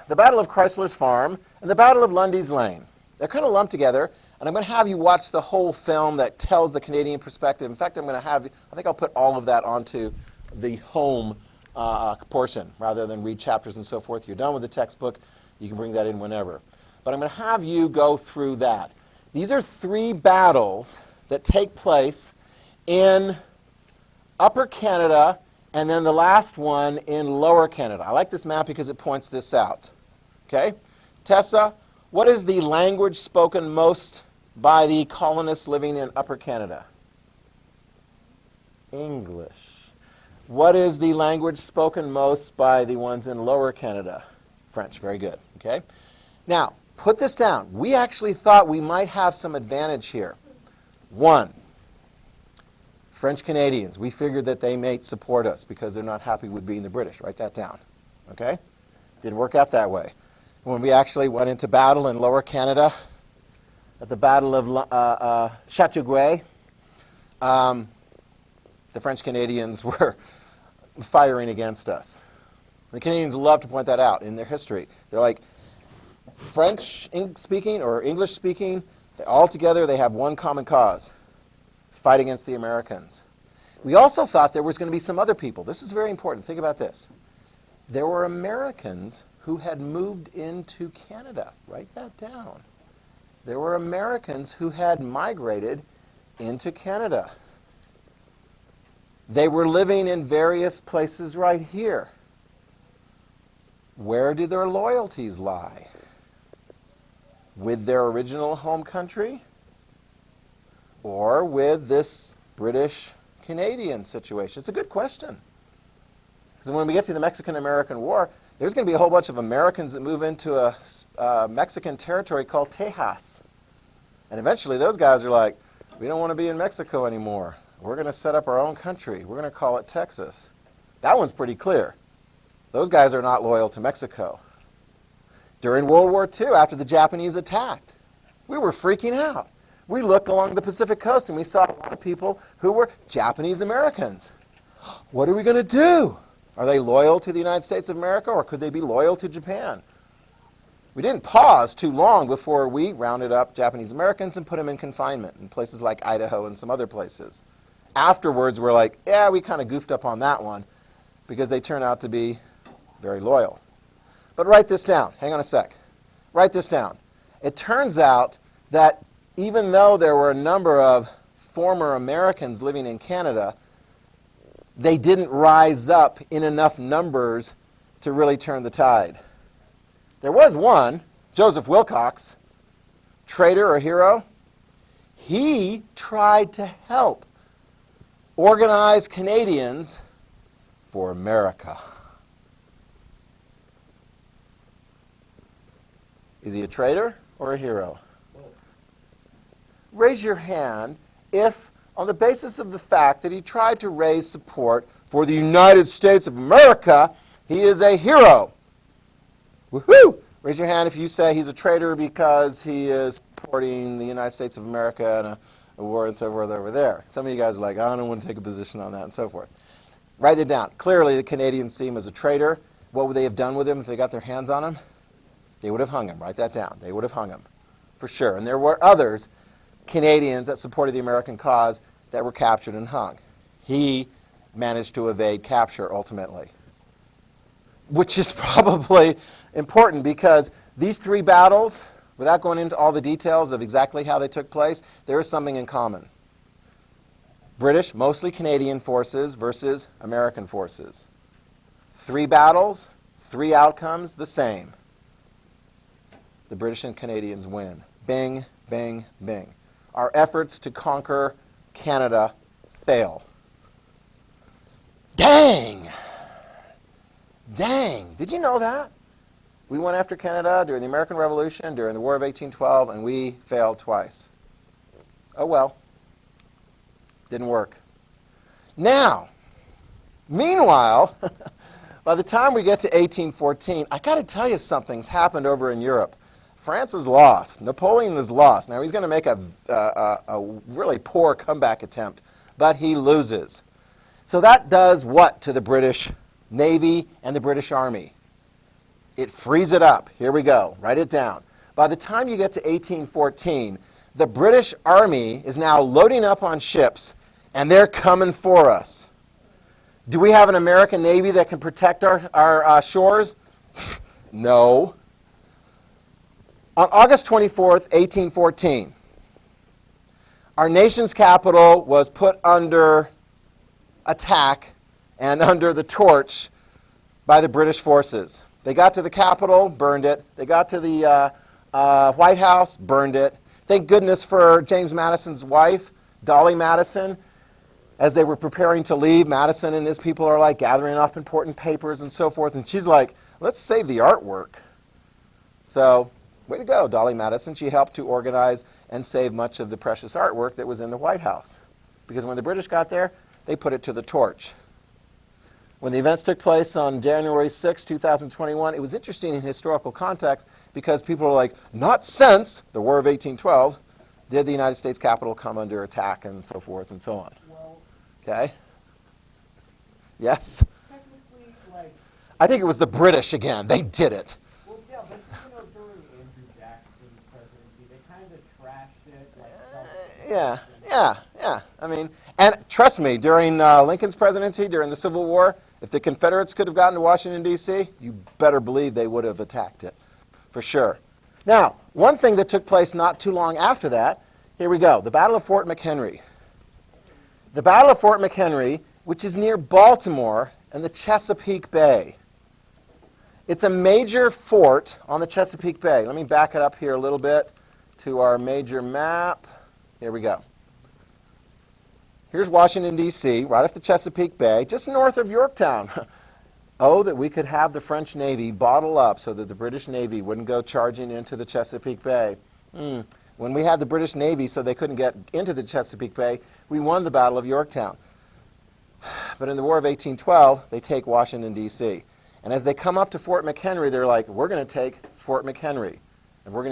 the Battle of Chrysler's Farm, and the Battle of Lundy's Lane. They're kind of lumped together, and I'm going to have you watch the whole film that tells the Canadian perspective. In fact, I think I'll put all of that onto the home portion rather than read chapters and so forth. You're done with the textbook. You can bring that in whenever. But I'm going to have you go through that. These are 3 battles that take place in Upper Canada and then the last one in Lower Canada. I like this map because it points this out. Okay? Tessa, what is the language spoken most by the colonists living in Upper Canada? English. What is the language spoken most by the ones in Lower Canada? French. Very good. Okay? Now, put this down. We actually thought we might have some advantage here. 1, French Canadians. We figured that they may support us because they're not happy with being the British. Write that down. Okay? Didn't work out that way. When we actually went into battle in Lower Canada, at the Battle of Chateau, the French Canadians were firing against us. The Canadians love to point that out in their history. They're like, French-speaking or English-speaking, all together they have one common cause, fight against the Americans. We also thought there was going to be some other people. This is very important. Think about this. There were Americans who had moved into Canada. Write that down. There were Americans who had migrated into Canada. They were living in various places right here. Where do their loyalties lie? With their original home country? Or with this British-Canadian situation? It's a good question. Because when we get to the Mexican-American War, there's going to be a whole bunch of Americans that move into a Mexican territory called Tejas. And eventually those guys are like, we don't want to be in Mexico anymore. We're going to set up our own country. We're going to call it Texas. That one's pretty clear. Those guys are not loyal to Mexico. During World War II, after the Japanese attacked, we were freaking out. We looked along the Pacific coast and we saw a lot of people who were Japanese Americans. What are we going to do? Are they loyal to the United States of America, or could they be loyal to Japan? We didn't pause too long before we rounded up Japanese Americans and put them in confinement in places like Idaho and some other places. Afterwards, we're like, yeah, we kind of goofed up on that one because they turn out to be very loyal. But write this down. Hang on a sec. Write this down. It turns out that even though there were a number of former Americans living in Canada, they didn't rise up in enough numbers to really turn the tide. There was one, Joseph Wilcox, traitor or hero. He tried to help organize Canadians for America. Is he a traitor or a hero? Raise your hand if, on the basis of the fact that he tried to raise support for the United States of America, he is a hero. Woohoo! Raise your hand if you say he's a traitor because he is supporting the United States of America in a war and so forth over there. Some of you guys are like, I don't want to take a position on that and so forth. Write it down. Clearly, the Canadians see him as a traitor. What would they have done with him if they got their hands on him? They would have hung him. Write that down. They would have hung him, for sure. And there were others, Canadians that supported the American cause, that were captured and hung. He managed to evade capture ultimately, which is probably important because these three battles, without going into all the details of exactly how they took place, there is something in common. British, mostly Canadian forces versus American forces. 3 battles, 3 outcomes, the same. The British and Canadians win. Bing, bing, bing. Our efforts to conquer Canada fail. Dang! Dang! Did you know that? We went after Canada during the American Revolution, during the War of 1812, and we failed twice. Oh well. Didn't work. Now, meanwhile, by the time we get to 1814, I got to tell you something's happened over in Europe. France is lost. Napoleon is lost. Now, he's going to make a really poor comeback attempt, but he loses. So that does what to the British Navy and the British Army? It frees it up. Here we go. Write it down. By the time you get to 1814, the British Army is now loading up on ships, and they're coming for us. Do we have an American Navy that can protect our shores? No. On August 24th, 1814, our nation's capital was put under attack and under the torch by the British forces. They got to the Capitol, burned it. They got to the White House, burned it. Thank goodness for James Madison's wife, Dolly Madison. As they were preparing to leave, Madison and his people are like gathering up important papers and so forth. And she's like, let's save the artwork. So, way to go, Dolly Madison. She helped to organize and save much of the precious artwork that was in the White House. Because when the British got there, they put it to the torch. When the events took place on January 6, 2021, it was interesting in historical context because people were like, not since the War of 1812 did the United States Capitol come under attack and so forth and so on. Well, Okay? Yes? technically, like, I think it was the British again. They did it. well, yeah, but during Andrew Jackson's presidency, they kind of trashed it, like, Yeah. I mean, and trust me, during Lincoln's presidency, during the Civil War, if the Confederates could have gotten to Washington, D.C., you better believe they would have attacked it, for sure. Now, one thing that took place not too long after that, here we go, the Battle of Fort Mchenry. The Battle of Fort Mchenry, which is near Baltimore and the Chesapeake Bay. It's a major fort on the Chesapeake Bay. Let me back it up here a little bit to our major map. Here we go. Here's Washington, D.C., right off the Chesapeake Bay, just north of Yorktown. Oh, that we could have the French Navy bottle up so that the British Navy wouldn't go charging into the Chesapeake Bay. When we had the British Navy so they couldn't get into the Chesapeake Bay, we won the Battle of Yorktown. But in the War of 1812, they take Washington, D.C. And as they come up to Fort McHenry, they're like, we're going to take Fort McHenry, and we're going to be